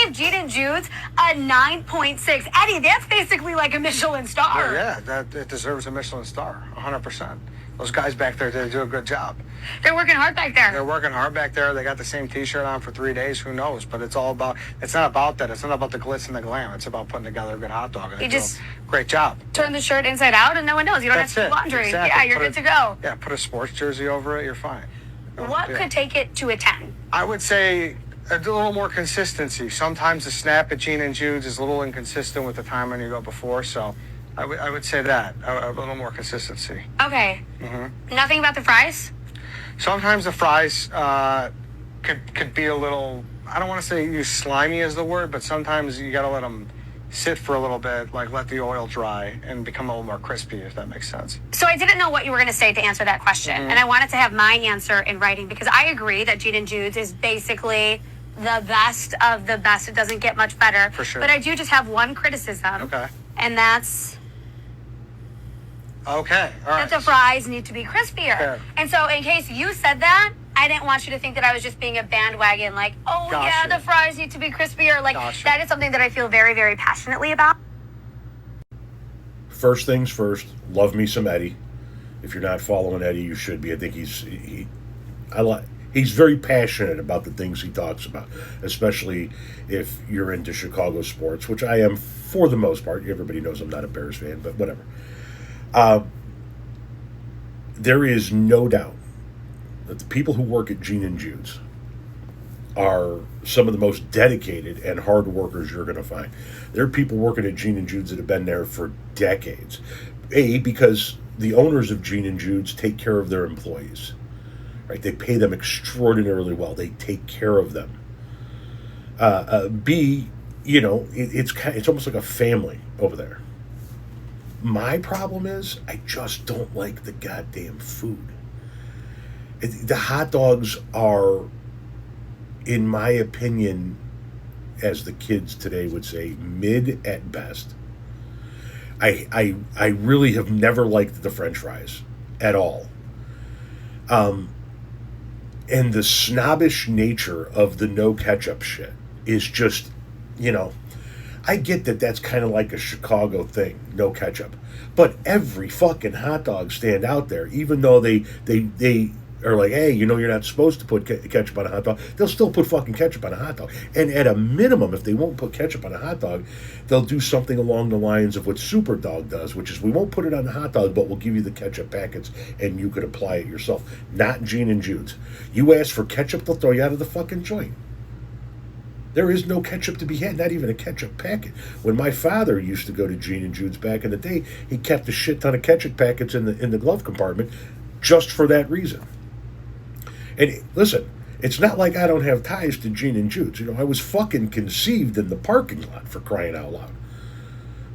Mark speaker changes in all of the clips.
Speaker 1: give Gene and Jude's a 9.6. Eddie, that's basically like a Michelin star.
Speaker 2: Yeah, it deserves a Michelin star, 100%. Those guys back there, they do a good job.
Speaker 1: They're working hard back there.
Speaker 2: They're working hard back there. They got the same T-shirt on for 3 days. Who knows? But it's not about that. It's not about the glitz and the glam. It's about putting together a good hot dog. And they do a great job.
Speaker 1: Turn the shirt inside out and no one knows. You don't have to do laundry.
Speaker 2: Exactly.
Speaker 1: Yeah, you're good to go.
Speaker 2: Yeah, put a sports jersey over it. You're fine.
Speaker 1: What could take it to a 10?
Speaker 2: I would say a little more consistency. Sometimes the snap at Gene and Jude's is a little inconsistent with the time when you go before, so I would say that. A little more consistency.
Speaker 1: Okay. Nothing about the fries?
Speaker 2: Sometimes the fries could be a little, I don't want to say use slimy as the word, but sometimes you got to let them sit for a little bit, like let the oil dry and become a little more crispy, if that makes sense.
Speaker 1: So I didn't know what you were going to say to answer that question, and I wanted to have my answer in writing because I agree that Gene and Jude's is basically the best of the best. It doesn't get much better.
Speaker 2: For sure.
Speaker 1: But I do just have one criticism.
Speaker 2: Okay.
Speaker 1: And that's...
Speaker 2: Okay, all right.
Speaker 1: that the fries need to be crispier.
Speaker 2: Fair.
Speaker 1: And so in case you said that, I didn't want you to think that I was just being a bandwagon, like, oh,
Speaker 2: Gotcha.
Speaker 1: yeah, the fries need to be crispier. Like,
Speaker 2: Gotcha.
Speaker 1: that is something that I feel very, very passionately about.
Speaker 3: First things first, love me some Eddie. If you're not following Eddie, you should be. I think he's very passionate about the things he talks about, especially if you're into Chicago sports, which I am for the most part. Everybody knows I'm not a Bears fan, but whatever. There is no doubt that the people who work at Gene and Jude's are some of the most dedicated and hard workers you're going to find. There are people working at Gene and Jude's that have been there for decades. Because the owners of Gene and Jude's take care of their employees. Right? They pay them extraordinarily well. They take care of them. B, it's almost like a family over there. My problem is I just don't like the goddamn food. The hot dogs are, in my opinion, as the kids today would say, mid at best. I really have never liked the French fries at all. And the snobbish nature of the no ketchup shit is just, I get that that's kind of like a Chicago thing, no ketchup. But every fucking hot dog stand out there, even though they are like, hey, you're not supposed to put ketchup on a hot dog, they'll still put fucking ketchup on a hot dog. And at a minimum, if they won't put ketchup on a hot dog, they'll do something along the lines of what Superdog does, which is we won't put it on the hot dog, but we'll give you the ketchup packets and you could apply it yourself. Not Gene and Jude's. You ask for ketchup, they'll throw you out of the fucking joint. There is no ketchup to be had, not even a ketchup packet. When my father used to go to Gene and Jude's back in the day, he kept a shit ton of ketchup packets in the glove compartment just for that reason. And listen, it's not like I don't have ties to Gene and Jude's. I was fucking conceived in the parking lot, for crying out loud.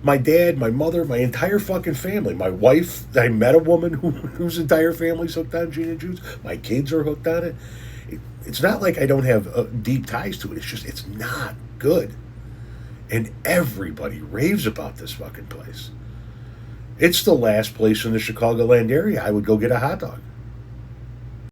Speaker 3: My dad, my mother, my entire fucking family. My wife, I met a woman whose entire family's hooked on Gene and Jude's. My kids are hooked on it. It's not like I don't have deep ties to it. It's just, it's not good. And everybody raves about this fucking place. It's the last place in the Chicagoland area I would go get a hot dog.